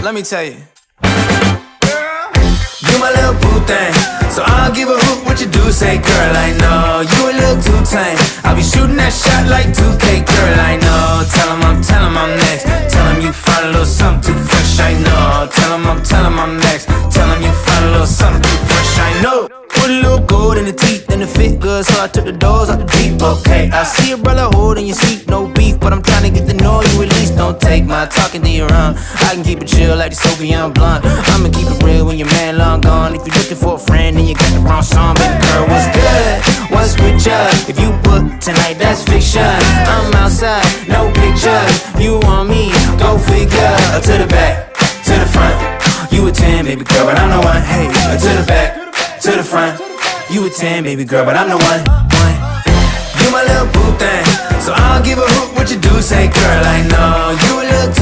let me tell you. You my little boo thing, so I'll give a hoot what you do say. Girl, I know you a little too tame. I'll be shooting that shot like 2K. Girl, I know. Tell him I'm next. Tell him you find a little something too fresh. I know. Tell him I'm next. Tell him you find a little something too fresh. I know. Put a little gold in the teeth and it fit good, so I took the doors out the Jeep. Okay, I see a brother holding your seat, no beef, but I'm trying to get to know you at least. Don't take my talking to your own. I can keep it chill like the Soviet blunt. I'ma keep it real when your man long gone. If you're looking for a friend, then you got the wrong song. Baby girl, what's good? What's with ya? If you book tonight, that's fiction. I'm outside, no pictures. You want me? Go figure. To the back, to the front. You a 10, baby girl, but I'm the one. Hey, to the back, to the front. You a 10, baby girl, but I'm the one. You my little boo thing, so I'll give a hoot what you do say. Girl, I know you a little too